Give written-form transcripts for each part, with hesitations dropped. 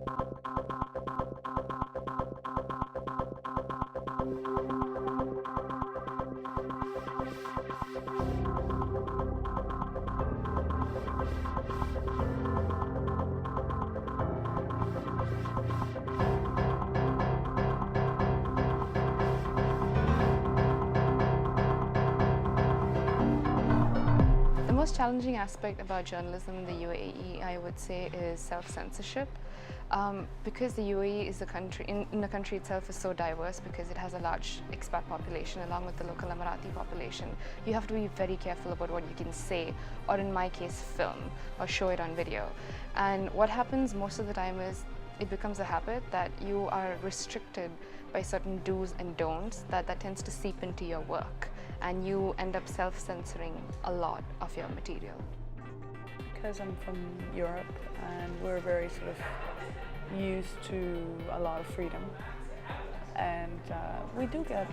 The most challenging aspect about journalism in the UAE, I would say, is self-censorship. Because the UAE is a country, in the country itself is so diverse because it has a large expat population along with the local Emirati population. You have to be very careful about what you can say, or in my case, film, or show it on video. And what happens most of the time is it becomes a habit that you are restricted by certain do's and don'ts that tends to seep into your work, and you end up self-censoring a lot of your material. Because I'm from Europe and we're very sort of used to a lot of freedom, and we do get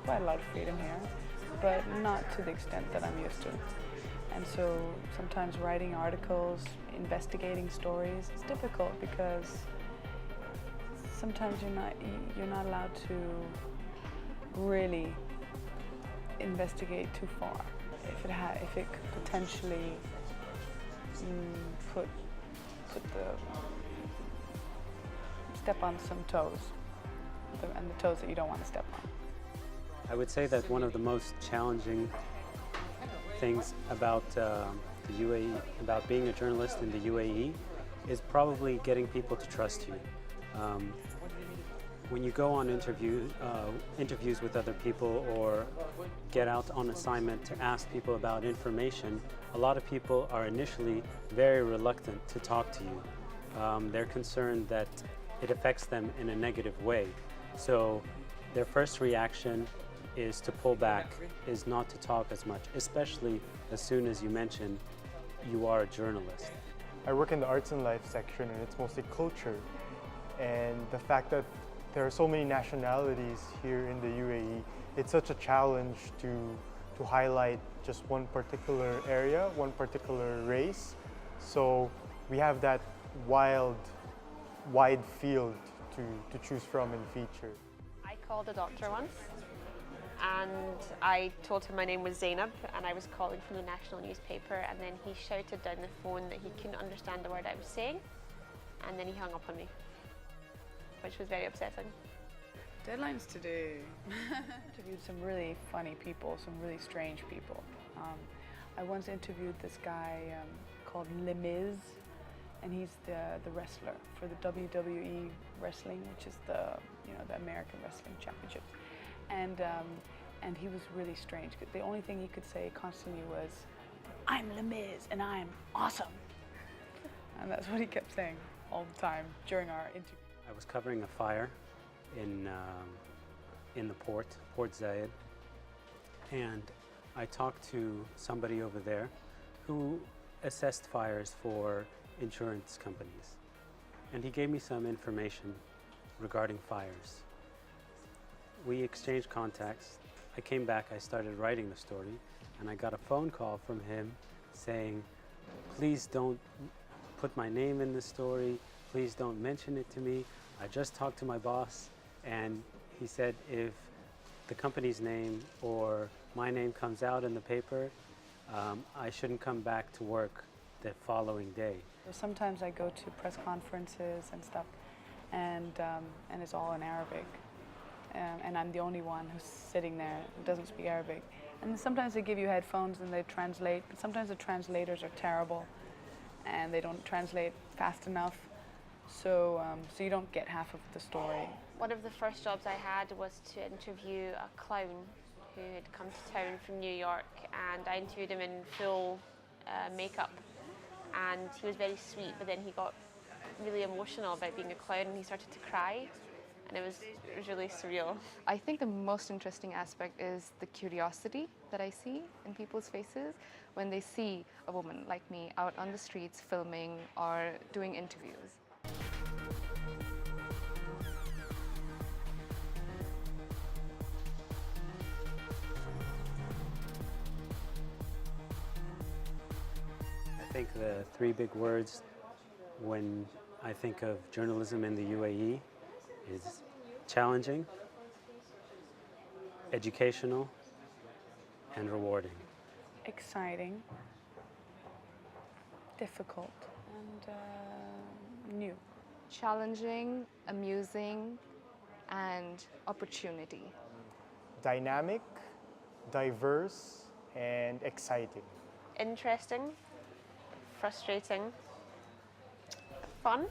quite a lot of freedom here, but not to the extent that I'm used to. And so sometimes writing articles, investigating stories, it's difficult because sometimes you're not allowed to really investigate too far. If it could potentially step on some toes, and the toes that you don't want to step on. I would say that one of the most challenging things about the UAE, about being a journalist in the UAE, is probably getting people to trust you. When you go on interviews with other people or get out on assignment to ask people about information, a lot of people are initially very reluctant to talk to you. They're concerned that it affects them in a negative way. So their first reaction is to pull back, is not to talk as much, especially as soon as you mention you are a journalist. I work in the arts and life section, and it's mostly culture. And the fact that there are so many nationalities here in the UAE, it's such a challenge to highlight just one particular area, one particular race. So we have that wide field to choose from and feature. I called a doctor once and I told him my name was Zainab and I was calling from the national newspaper, and then he shouted down the phone that he couldn't understand the word I was saying, and then he hung up on me, which was very upsetting. Deadlines today. Interviewed some really funny people, some really strange people. I once interviewed this guy called Le Miz, and he's the wrestler for the WWE wrestling, which is the American Wrestling Championship. And he was really strange. The only thing he could say constantly was, "I'm Le Miz and I'm awesome." And that's what he kept saying all the time during our interview. I was covering a fire in the Port Zayed, and I talked to somebody over there who assessed fires for insurance companies, and he gave me some information regarding fires. We exchanged contacts. I came back, I started writing the story, and I got a phone call from him saying, "Please don't put my name in the story, please don't mention it to me. I just talked to my boss, and he said if the company's name or my name comes out in the paper, I shouldn't come back to work the following day." Sometimes I go to press conferences and stuff, and it's all in Arabic. And I'm the only one who's sitting there who doesn't speak Arabic. And sometimes they give you headphones and they translate, but sometimes the translators are terrible and they don't translate fast enough. So you don't get half of the story. One of the first jobs I had was to interview a clown who had come to town from New York, and I interviewed him in full makeup, and he was very sweet, but then he got really emotional about being a clown and he started to cry, and it was really surreal. I think the most interesting aspect is the curiosity that I see in people's faces when they see a woman like me out on the streets filming or doing interviews. I think the three big words when I think of journalism in the UAE is challenging, educational, and rewarding. Exciting, difficult, and new. Challenging, amusing, and opportunity. Dynamic, diverse, and exciting. Interesting, frustrating, fun.